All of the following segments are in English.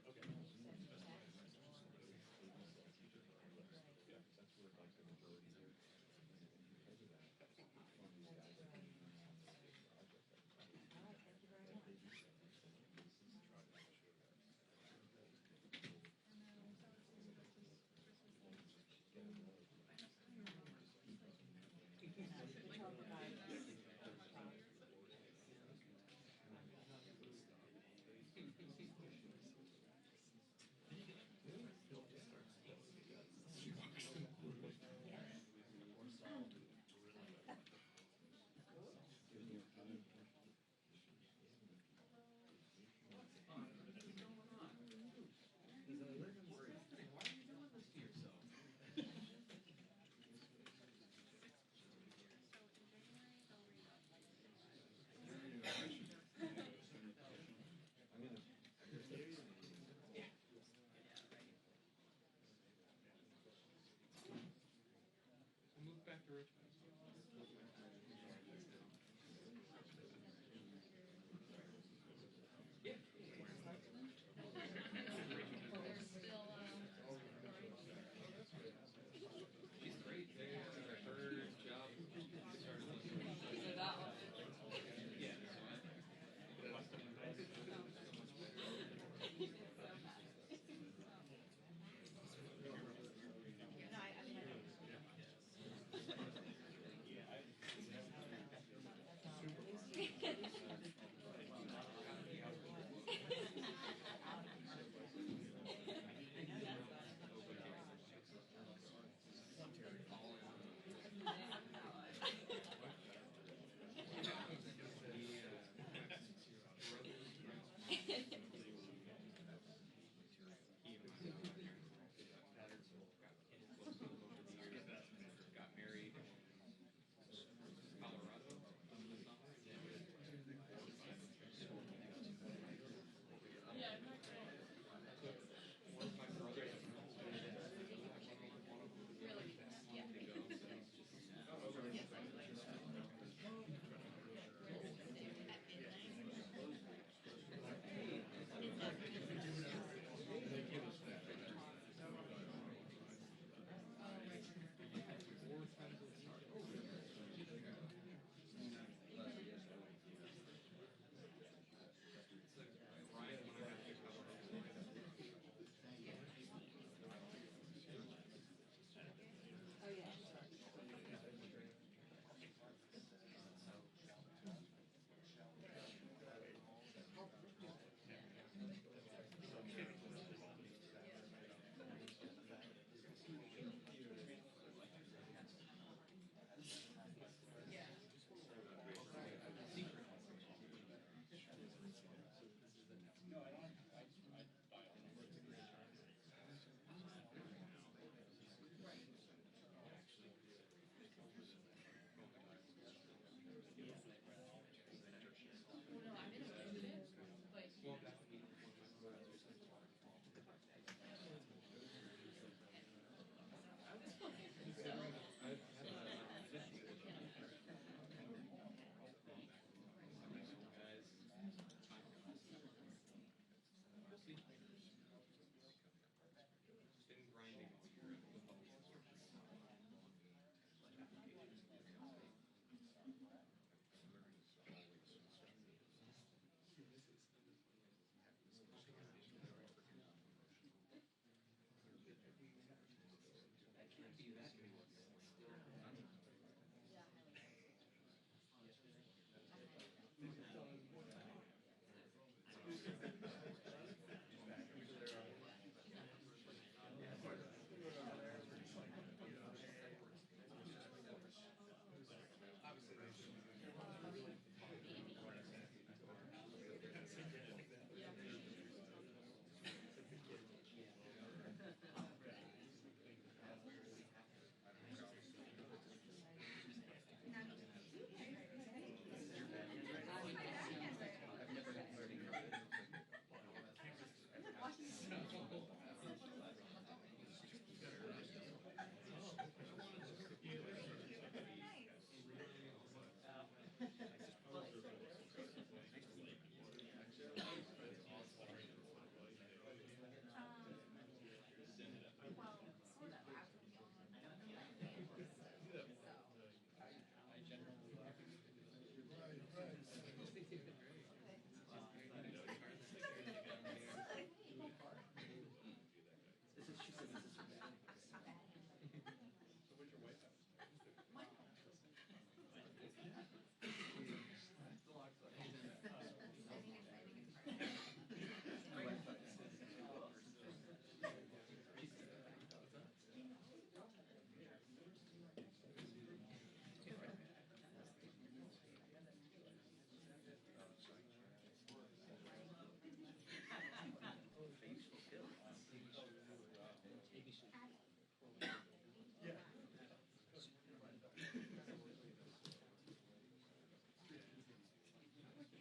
Okay. Yeah, that's where like the majority here. Because of that, one of these guys that came from the project. All right, thank you very much. Tell the guy.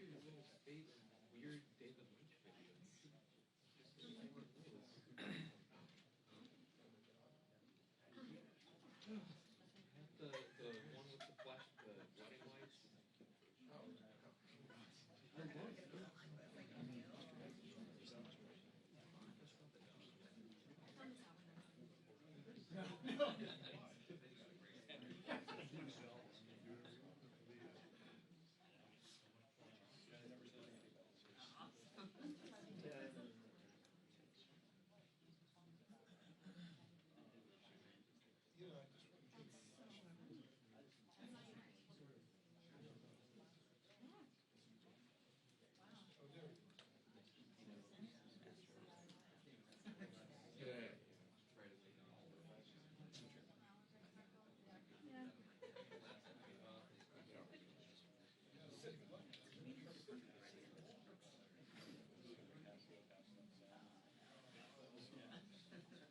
Your little fate and weird David Lynch videos. The one with the flash, the wedding lights. Yeah. It was inevitable.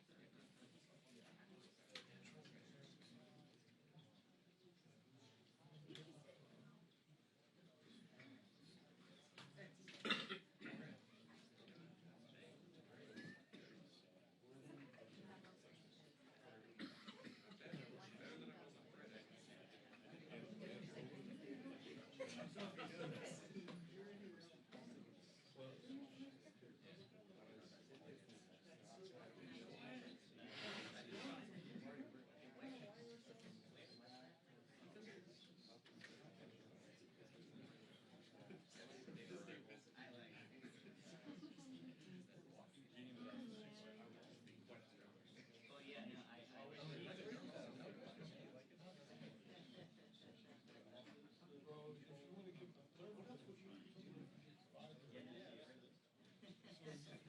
I'm sorry. I apologize. Okay, talk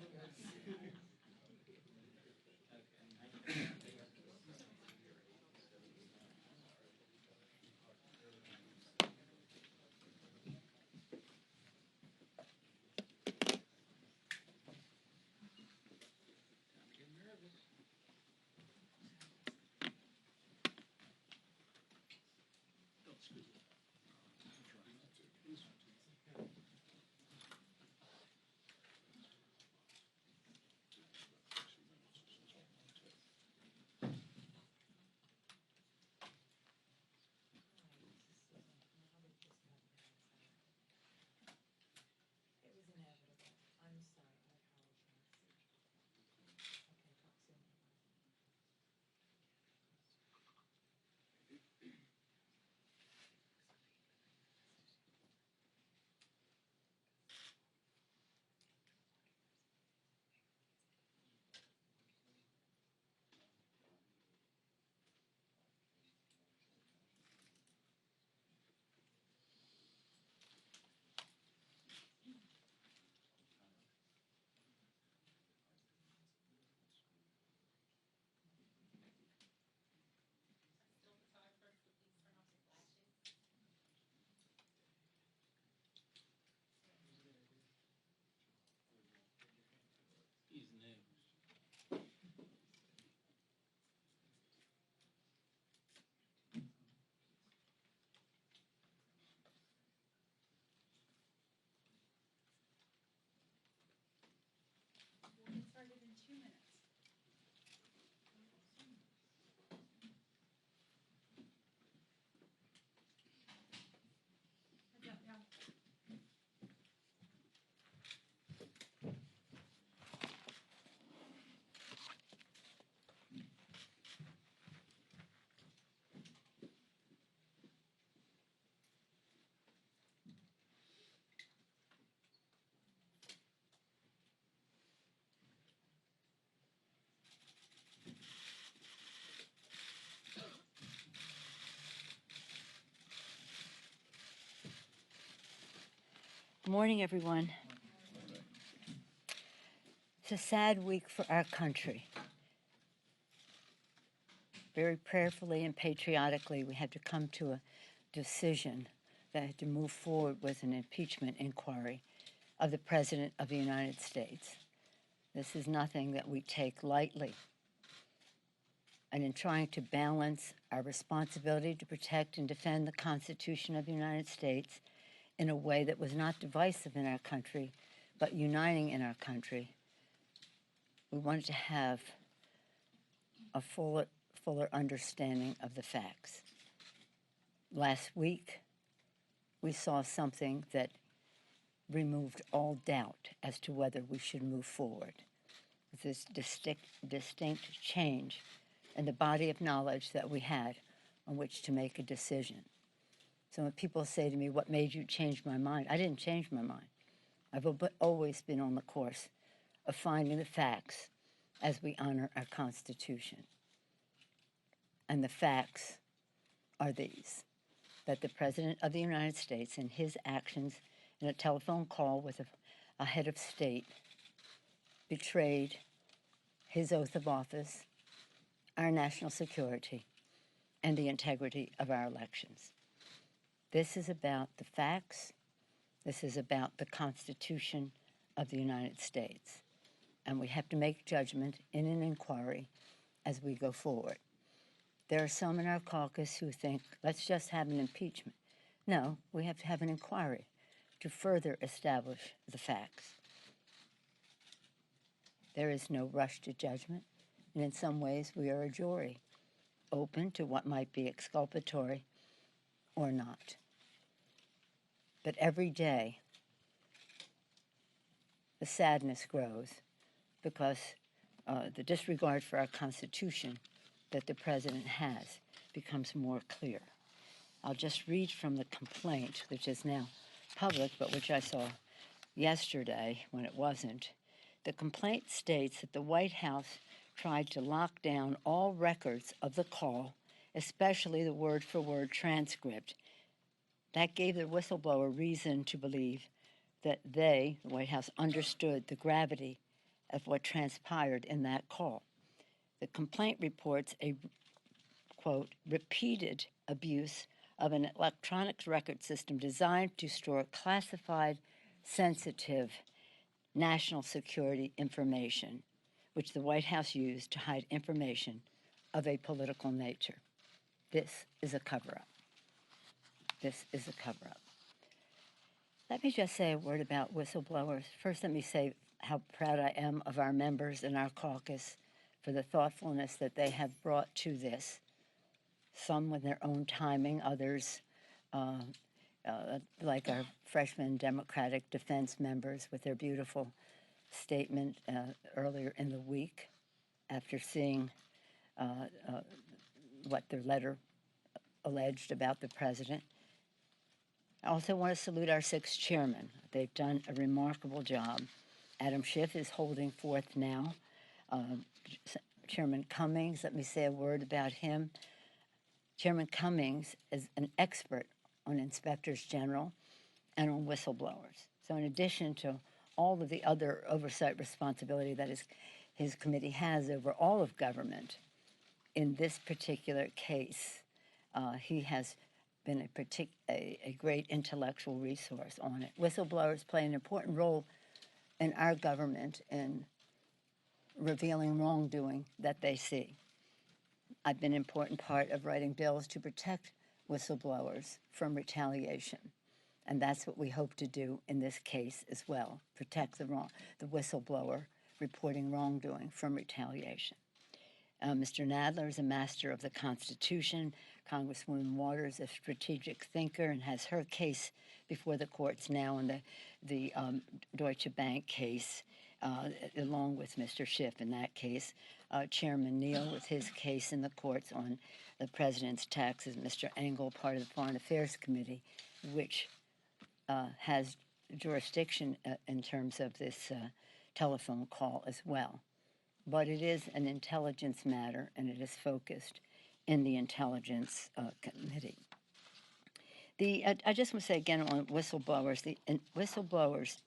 soon. He's new. We'll get started in 2 minutes. Heads up now. Good morning, everyone. It's a sad week for our country. Very prayerfully and patriotically, we had to come to a decision that had to move forward with an impeachment inquiry of the President of the United States. This is nothing that we take lightly. and in trying to balance our responsibility to protect and defend the Constitution of the United States in a way that was not divisive in our country, but uniting in our country, we wanted to have a fuller understanding of the facts. Last week, we saw something that removed all doubt as to whether we should move forward. This distinct change in the body of knowledge that we had on which to make a decision. So when people say to me, what made you change my mind? I didn't change my mind. I've always been on the course of finding the facts as we honor our Constitution. And the facts are these: that the President of the United States, in his actions in a telephone call with a head of state, betrayed his oath of office, our national security, and the integrity of our elections. This is about the facts. This is about the Constitution of the United States. And we have to make judgment in an inquiry as we go forward. There are some in our caucus who think, let's just have an impeachment. No, we have to have an inquiry to further establish the facts. There is no rush to judgment, and in some ways we are a jury, open to what might be exculpatory or not. But every day, the sadness grows because the disregard for our Constitution that the President has becomes more clear. I'll just read from the complaint, which is now public, but which I saw yesterday when it wasn't. The complaint states that the White House tried to lock down all records of the call, especially the word-for-word transcript. That gave the whistleblower reason to believe that they, the White House, understood the gravity of what transpired in that call. The complaint reports a, quote, repeated abuse of an electronic record system designed to store classified, sensitive national security information, which the White House used to hide information of a political nature. This is a cover-up. This is a cover-up. Let me just say a word about whistleblowers. First, let me say how proud I am of our members in our caucus for the thoughtfulness that they have brought to this. Some with their own timing, others like our freshman Democratic defense members with their beautiful statement earlier in the week after seeing what their letter alleged about the president. I also want to salute our 6 chairmen. They've done a remarkable job. Adam Schiff is holding forth now. Chairman Cummings, let me say a word about him. Chairman Cummings is an expert on inspectors general and on whistleblowers. So in addition to all of the other oversight responsibility that his committee has over all of government, in this particular case, he has been a great intellectual resource on it. Whistleblowers play an important role in our government in revealing wrongdoing that they see. I've been an important part of writing bills to protect whistleblowers from retaliation, and that's what we hope to do in this case as well, protect the whistleblower reporting wrongdoing from retaliation. Mr. Nadler is a master of the Constitution. Congresswoman Waters, a strategic thinker, and has her case before the courts now in the Deutsche Bank case, along with Mr. Schiff in that case. Chairman Neal with his case in the courts on the president's taxes. Mr. Engel, part of the Foreign Affairs Committee, which has jurisdiction in terms of this telephone call as well. But it is an intelligence matter, and it is focused in the Intelligence Committee. I just want to say again on whistleblowers, whistleblowers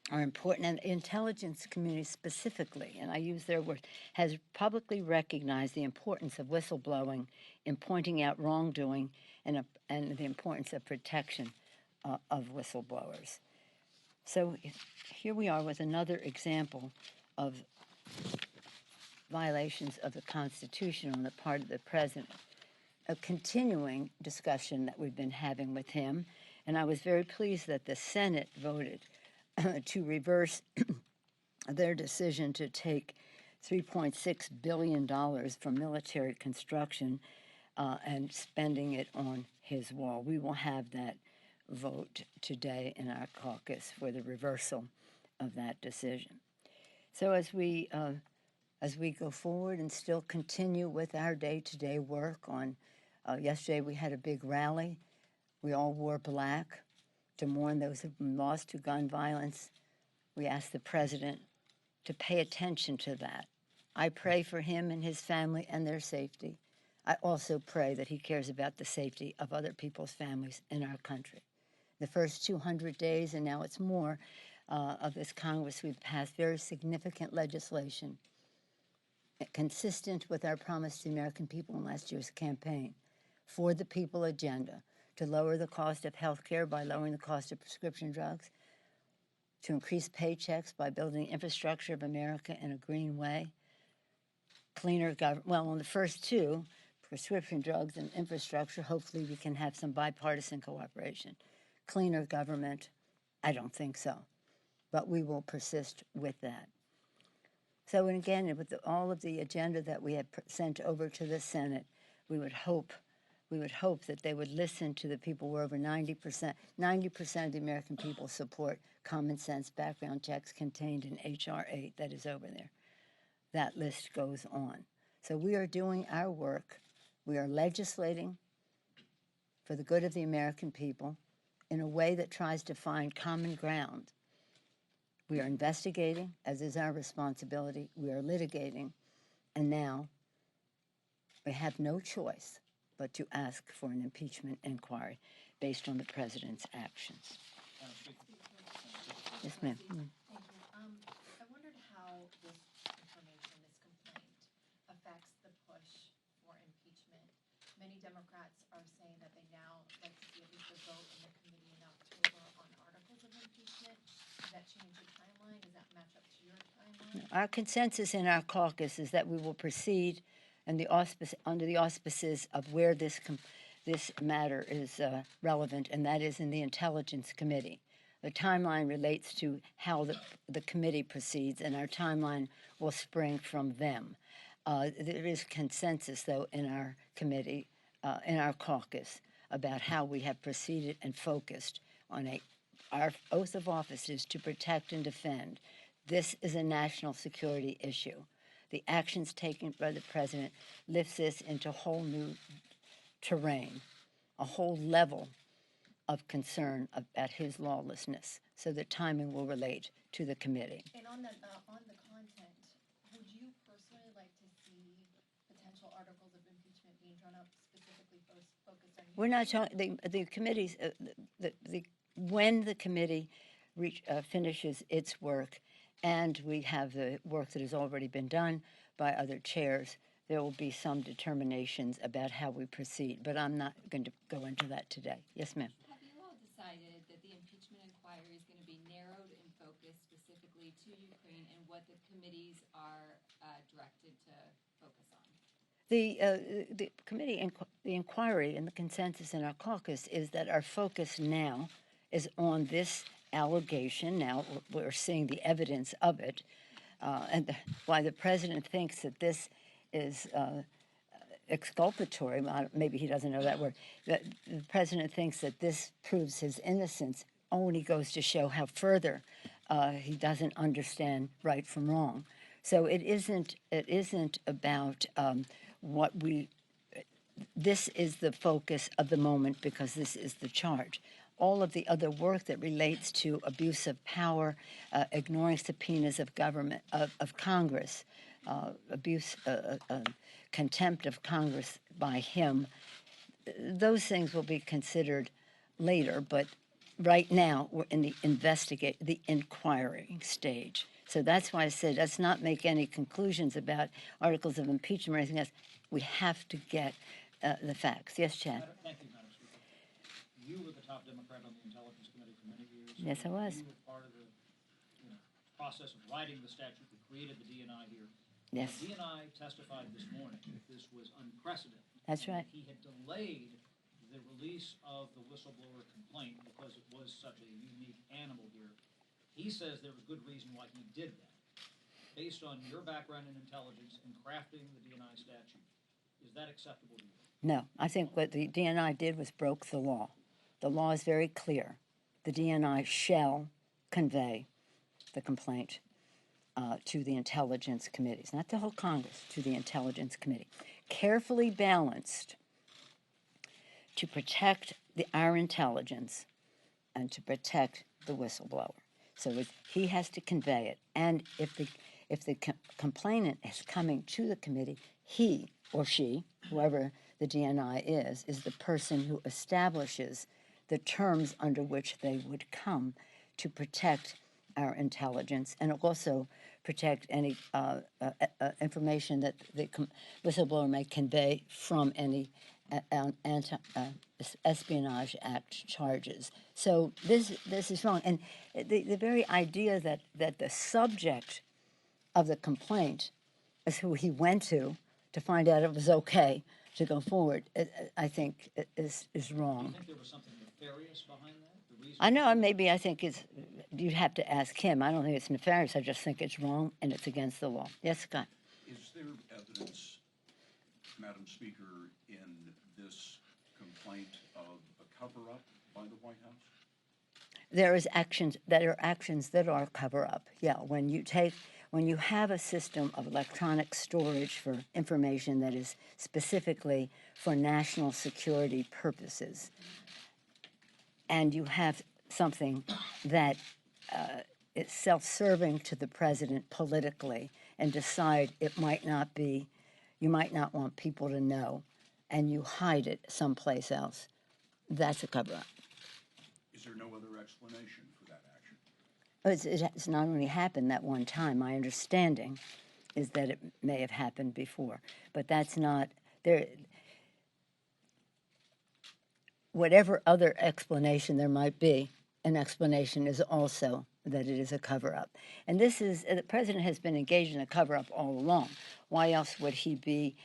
are important, and the intelligence community specifically, and I use their word, has publicly recognized the importance of whistleblowing in pointing out wrongdoing and the importance of protection of whistleblowers. So here we are with another example of violations of the Constitution on the part of the president. A continuing discussion that we've been having with him, and I was very pleased that the Senate voted to reverse their decision to take $3.6 billion from military construction and spending it on his wall. We will have that vote today in our caucus for the reversal of that decision. So as we go forward and still continue with our day-to-day work on, yesterday we had a big rally. We all wore black to mourn those who've been lost to gun violence. We asked the president to pay attention to that. I pray for him and his family and their safety. I also pray that he cares about the safety of other people's families in our country. The first 200 days, and now it's more, of this Congress, we've passed very significant legislation consistent with our promise to the American people in last year's campaign, for the people agenda, to lower the cost of health care by lowering the cost of prescription drugs, to increase paychecks by building the infrastructure of America in a green way, cleaner government. Well, on the first two, prescription drugs and infrastructure, hopefully we can have some bipartisan cooperation. Cleaner government, I don't think so, but we will persist with that. So, and again, with all of the agenda that we have sent over to the Senate, we would hope that they would listen to the people where over 90% of the American people support common sense background checks contained in H.R. 8 that is over there. That list goes on. So we are doing our work. We are legislating for the good of the American people in a way that tries to find common ground. We are investigating, as is our responsibility. We are litigating. And now we have no choice but to ask for an impeachment inquiry based on the president's actions. Yes, ma'am. Thank you. I wondered how this information, this complaint, affects the push for impeachment. Many Democrats are saying that they now like to see at least a vote in the committee in October on articles of impeachment. Does that change your timeline? Does that match up to your timeline? Our consensus in our caucus is that we will proceed under the auspices of where this matter is relevant, and that is in the Intelligence Committee. The timeline relates to how the committee proceeds, and our timeline will spring from them. There is consensus, though, in our committee, in our caucus, about how we have proceeded and focused on our oath of office is to protect and defend. This is a national security issue. The actions taken by the president lifts this into a whole new terrain, a whole level of concern about his lawlessness. So the timing will relate to the committee. And on the content, would you personally like to see potential articles of impeachment being drawn up specifically focused on you? We're not talking, the committees, when the committee finishes its work, and we have the work that has already been done by other chairs, there will be some determinations about how we proceed. But I'm not going to go into that today. Yes, ma'am. Have you all decided that the impeachment inquiry is going to be narrowed and focused specifically to Ukraine, and what the committees are directed to focus on? The committee, the inquiry and the consensus in our caucus is that our focus now is on this allegation. Now we're seeing the evidence of it, and why the president thinks that this is exculpatory. Well, maybe he doesn't know that word. That the president thinks that this proves his innocence only goes to show how further he doesn't understand right from wrong. So it isn't about what we. This is the focus of the moment because this is the charge. All of the other work that relates to abuse of power, ignoring subpoenas of government, of Congress, contempt of Congress by him, those things will be considered later. But right now, we're in the inquiring stage. So that's why I said let's not make any conclusions about articles of impeachment or anything else. We have to get the facts. Yes, Chad. Thank you, Madam Speaker. You were the top Democrat on the Intelligence Committee for many years. Yes, I was. You were part of the process of writing the statute that created the DNI here. Yes. DNI testified this morning that this was unprecedented. That's and right. that he had delayed the release of the whistleblower complaint because it was such a unique animal here. He says there was good reason why he did that. Based on your background in intelligence and crafting the DNI statute, is that acceptable to you? No, I think what the DNI did was broke the law. The law is very clear. The DNI shall convey the complaint to the intelligence committees, not the whole Congress, to the intelligence committee. Carefully balanced to protect our intelligence and to protect the whistleblower. So he has to convey it. And if the complainant is coming to the committee, he or she, whoever the DNI is the person who establishes the terms under which they would come to protect our intelligence and also protect any information that the whistleblower may convey from any Espionage Act charges. So this is wrong. And the very idea that the subject of the complaint is who he went to find out it was okay to go forward, I think is Do you wrong. think there was something nefarious behind that? The reason I know, maybe I think you'd have to ask him. I don't think it's nefarious. I just think it's wrong and it's against the law. Yes, Scott? Is there evidence, Madam Speaker, in this complaint of a cover-up by the White House? There are actions that are cover-up. Yeah, when you have a system of electronic storage for information that is specifically for national security purposes, and you have something that is self-serving to the president politically, and decide it might not be, you might not want people to know, and you hide it someplace else, that's a cover-up. Is there no other explanation for that action? It's not only happened that one time. My understanding is that it may have happened before, but that's not there. Whatever other explanation there might be, an explanation is also that it is a cover-up. And the president has been engaged in a cover-up all along. Why else would he be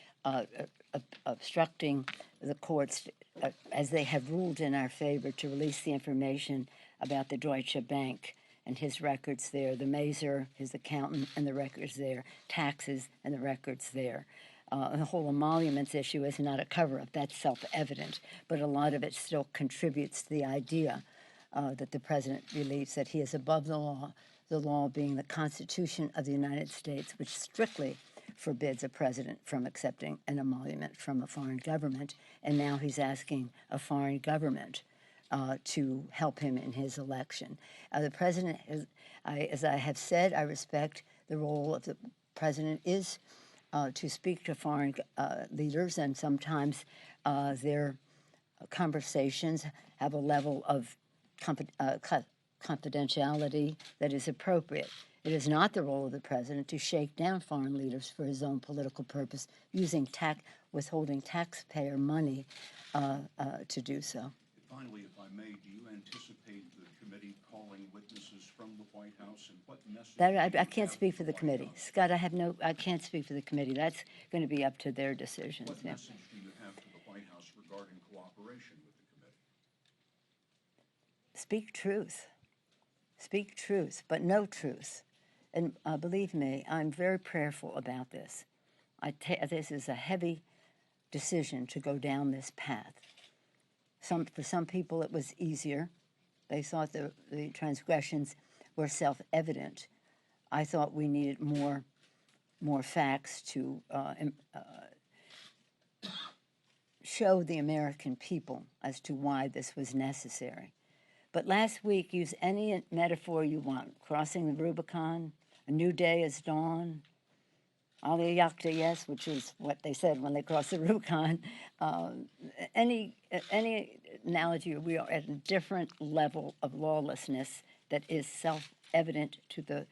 obstructing the courts, as they have ruled in our favor, to release the information about the Deutsche Bank and his records there, the Mazer, his accountant, and the records there, taxes and the records there. The whole emoluments issue is not a cover-up. That's self-evident. But a lot of it still contributes to the idea that the president believes that he is above the law being the Constitution of the United States, which strictly forbids a president from accepting an emolument from a foreign government. And now he's asking a foreign government to help him in his election. The president, as I have said, I respect the role of the president is to speak to foreign leaders, and sometimes their conversations have a level of confidentiality that is appropriate. It is not the role of the president to shake down foreign leaders for his own political purpose, using withholding taxpayer money to do so. Finally, if I may, do you anticipate the committee calling witnesses from the White House, and what message? That I can't speak for the committee, Scott. I can't speak for the committee. That's going to be up to their decisions. What Yeah. message do you have to the White House regarding cooperation with the committee? Speak truth. Speak truth, but no truth. And believe me, I'm very prayerful about this. This is a heavy decision to go down this path. For some people, it was easier. They thought the transgressions were self-evident. I thought we needed more facts to show the American people as to why this was necessary. But last week, use any metaphor you want. Crossing the Rubicon, a new day has dawned, Aliyah, yes, which is what they said when they crossed the Rubicon. Any analogy, we are at a different level of lawlessness that is self-evident to the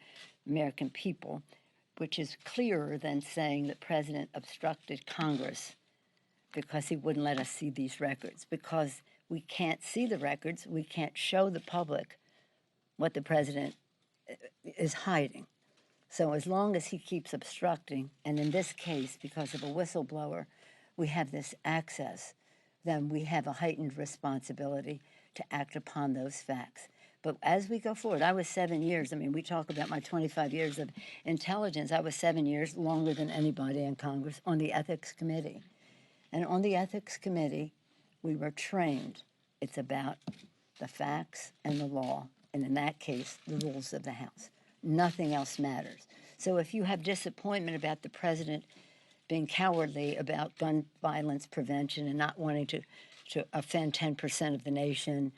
American people, which is clearer than saying the president obstructed Congress because he wouldn't let us see these records. Because we can't see the records, we can't show the public what the president is hiding. So as long as he keeps obstructing, and in this case, because of a whistleblower, we have this access, then we have a heightened responsibility to act upon those facts. But as we go forward, I was 7 years. I mean, we talk about my 25 years of intelligence. I was 7 years, longer than anybody in Congress, on the Ethics Committee. And on the Ethics Committee, we were trained. It's about the facts and the law, and in that case, the rules of the House. Nothing else matters. So if you have disappointment about the president being cowardly about gun violence prevention and not wanting to offend 10% of the nation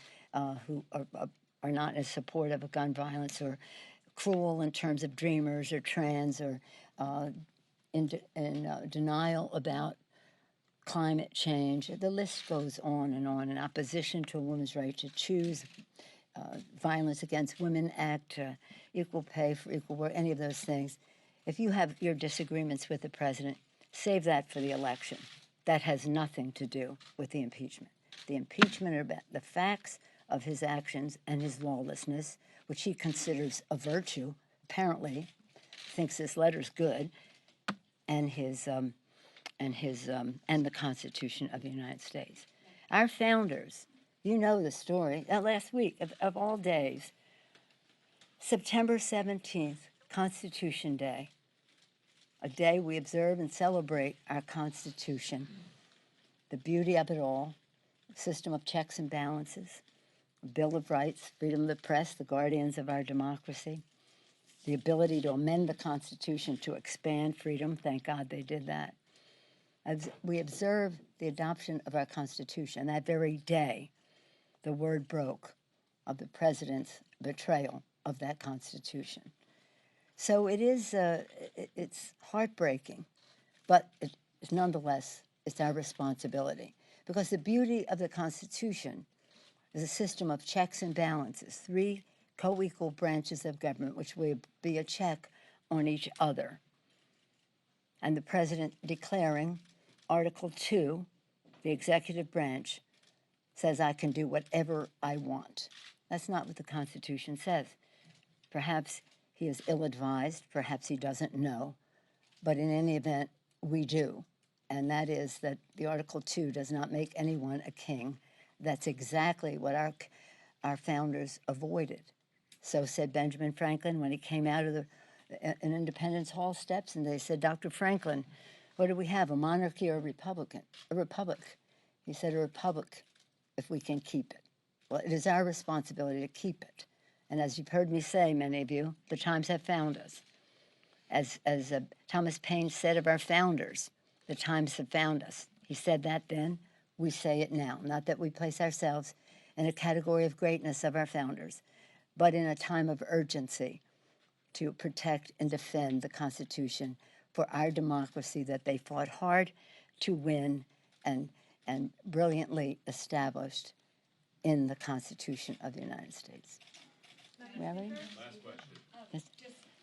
who are not in support of a gun violence, or cruel in terms of dreamers or trans, or in denial about climate change. The list goes on, in opposition to a woman's right to choose, Violence Against Women Act, equal pay for equal work, any of those things. If you have your disagreements with the president, save that for the election. That has nothing to do with the impeachment. The impeachment are about the facts of his actions and his lawlessness, which he considers a virtue, apparently, thinks this letter's good, and the Constitution of the United States. Our founders, you know the story, last week, of all days, September 17th, Constitution Day, a day we observe and celebrate our Constitution, the beauty of it all, system of checks and balances, Bill of Rights, freedom of the press, the guardians of our democracy, the ability to amend the Constitution to expand freedom. Thank God they did that. As we observe the adoption of our Constitution, that very day, the word broke of the president's betrayal of that Constitution. So it's heartbreaking, but nonetheless, it's our responsibility. Because the beauty of the Constitution is a system of checks and balances, 3 co-equal branches of government, which will be a check on each other. And the president declaring Article 2, the executive branch, says I can do whatever I want. That's not what the Constitution says. Perhaps he is ill-advised, perhaps he doesn't know, but in any event, we do. And that is that the Article 2 does not make anyone a king. That's exactly what our founders avoided. So said Benjamin Franklin when he came out of an Independence Hall steps, and they said, Dr. Franklin, what do we have, a monarchy or a republic? A republic. He said, a republic, if we can keep it. Well, it is our responsibility to keep it. And as you've heard me say, many of you, the times have found us. As Thomas Paine said of our founders, the times have found us. He said that then, we say it now. Not that we place ourselves in a category of greatness of our founders, but in a time of urgency to protect and defend the Constitution for our democracy that they fought hard to win and brilliantly established in the Constitution of the United States. Really? Last question. Yes.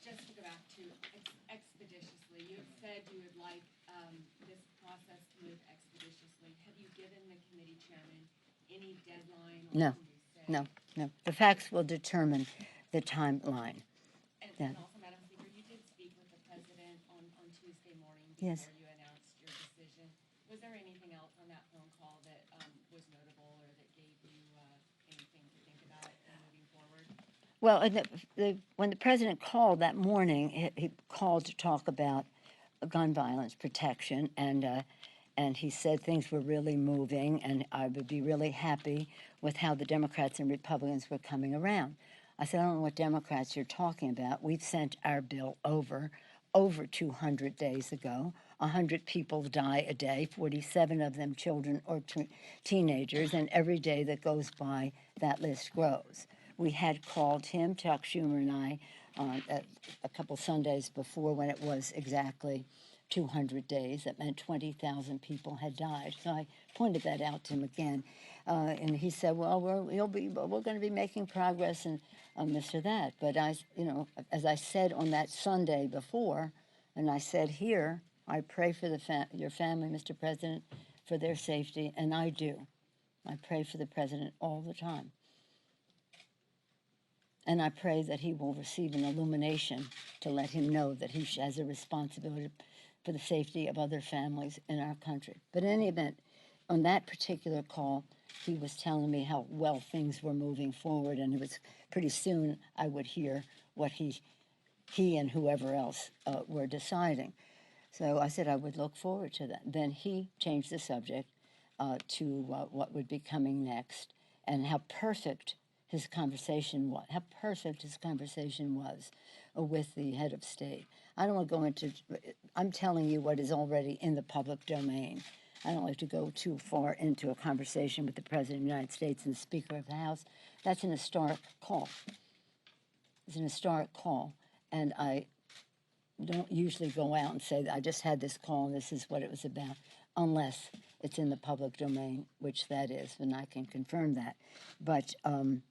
Just to go back to expeditiously, you have said you would like this process to move expeditiously. Have you given the committee chairman any deadline? No, no, no. The facts will determine the timeline. And also, Madam Speaker, you did speak with the president on Tuesday morning before Yes. you announced your decision. Was there anything else on that phone call that was notable or that gave you anything to think about moving forward? Well, when the president called that morning, he called to talk about gun violence protection, and he said things were really moving, and I would be really happy with how the Democrats and Republicans were coming around. I said, I don't know what Democrats you're talking about. We've sent our bill over 200 days ago. 100 people die a day, 47 of them children or teenagers, and every day that goes by, that list grows. We had called him, Chuck Schumer and I, a couple Sundays before when it was exactly 200 days. That meant 20,000 people had died. So I pointed that out to him again. And he said, well, we're going to be making progress and this or that. But as I said on that Sunday before, and I said here, I pray for your family, Mr. President, for their safety, and I do. I pray for the president all the time. And I pray that he will receive an illumination to let him know that he has a responsibility for the safety of other families in our country. But in any event, on that particular call, he was telling me how well things were moving forward, and it was pretty soon I would hear what he and whoever else were deciding. So I said I would look forward to that. Then he changed the subject to what would be coming next, and how perfect his conversation was. How perfect his conversation was with the head of state. I don't want to go into. I'm telling you what is already in the public domain. I don't like to go too far into a conversation with the President of the United States and the Speaker of the House. That's an historic call. It's an historic call, and I don't usually go out and say that I just had this call and this is what it was about, unless it's in the public domain, which that is, and I can confirm that. But the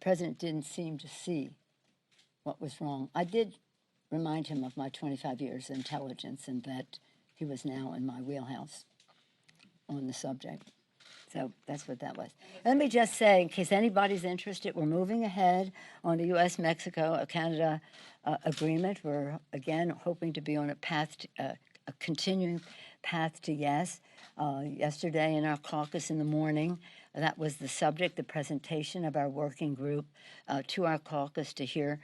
president didn't seem to see what was wrong. I did remind him of my 25 years of intelligence and that he was now in my wheelhouse on the subject. So that's what that was. Let me just say, in case anybody's interested, we're moving ahead on the U.S.-Mexico-Canada agreement. We're, again, hoping to be on a path, a continuing path to yes. Yesterday in our caucus in the morning, that was the subject, the presentation of our working group to our caucus to hear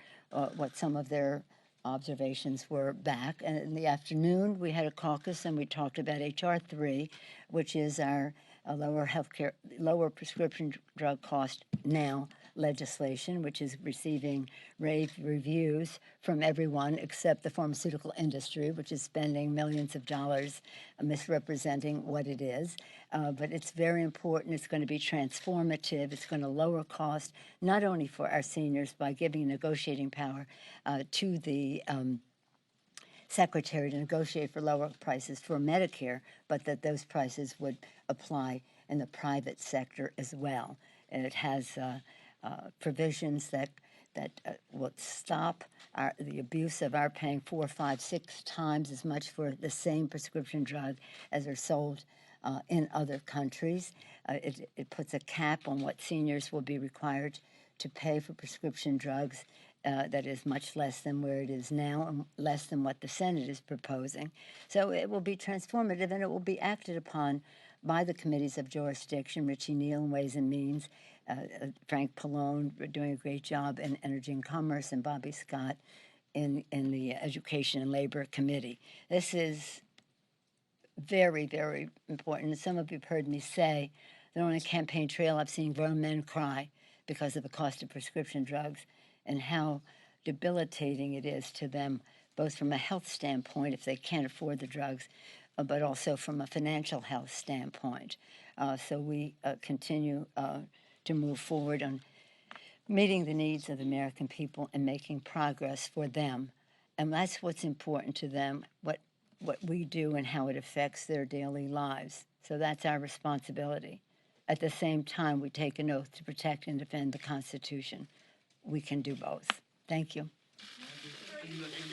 what some of their observations were back. And in the afternoon, we had a caucus and we talked about H.R. 3, which is our lower prescription drug cost now legislation, which is receiving rave reviews from everyone except the pharmaceutical industry, which is spending millions of dollars misrepresenting what it is. But it's very important. It's going to be transformative. It's going to lower cost, not only for our seniors by giving negotiating power to the secretary to negotiate for lower prices for Medicare, but that those prices would apply in the private sector as well. And it has provisions that will stop the abuse of our paying 4, 5, 6 times as much for the same prescription drug as are sold in other countries. It puts a cap on what seniors will be required to pay for prescription drugs that is much less than where it is now and less than what the Senate is proposing. So it will be transformative, and it will be acted upon by the committees of jurisdiction, Richie Neal in Ways and Means, Frank Pallone doing a great job in Energy and Commerce, and Bobby Scott in the Education and Labor Committee. This is very, very important. And some of you have heard me say that on a campaign trail I've seen grown men cry because of the cost of prescription drugs and how debilitating it is to them, both from a health standpoint, if they can't afford the drugs, but also from a financial health standpoint. So we continue to move forward on meeting the needs of the American people and making progress for them. And that's what's important to them, what we do and how it affects their daily lives. So that's our responsibility. At the same time, we take an oath to protect and defend the Constitution. We can do both. Thank you. Thank you. I think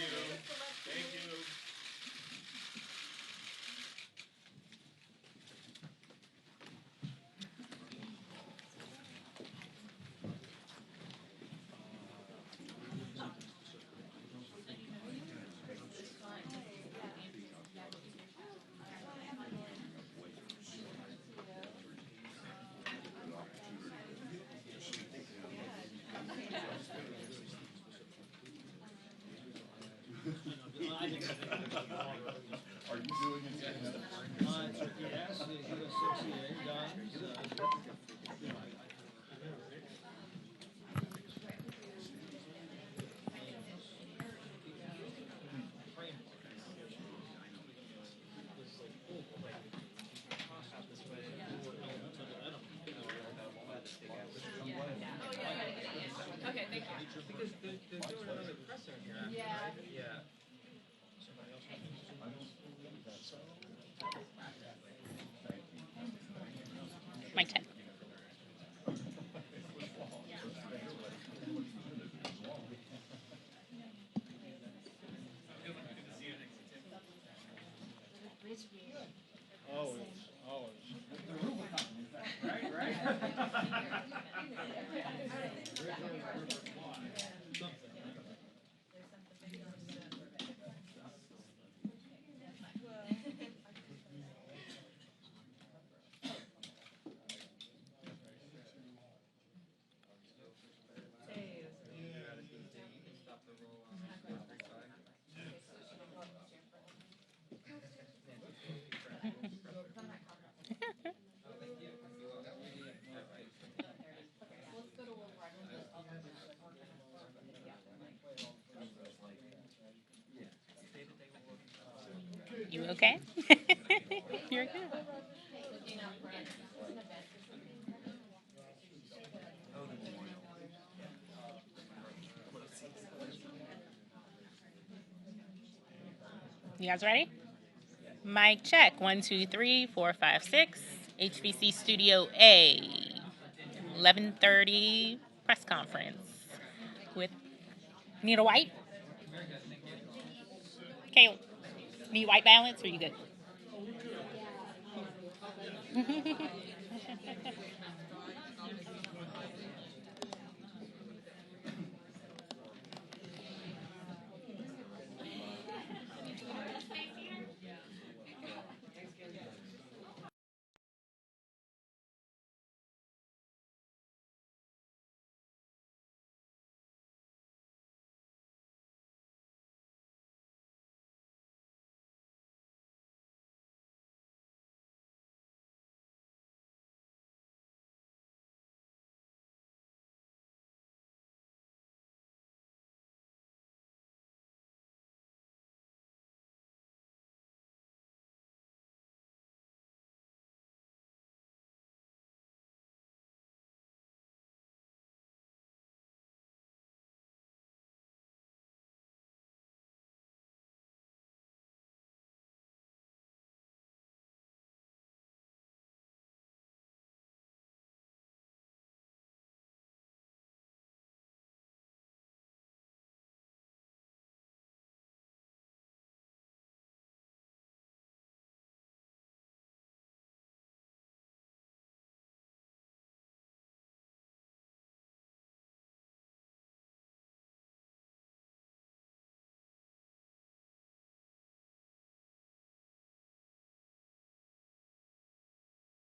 Are you doing it? yes, US 68 guns. Okay, thank you. Because they're doing another presser here after, right? Yeah. I You okay? You're good. You guys ready? Mic check. 1, 2, 3, 4, 5, 6. HVC Studio A. 11:30 press conference with need a white? Okay. Need white balance or you good?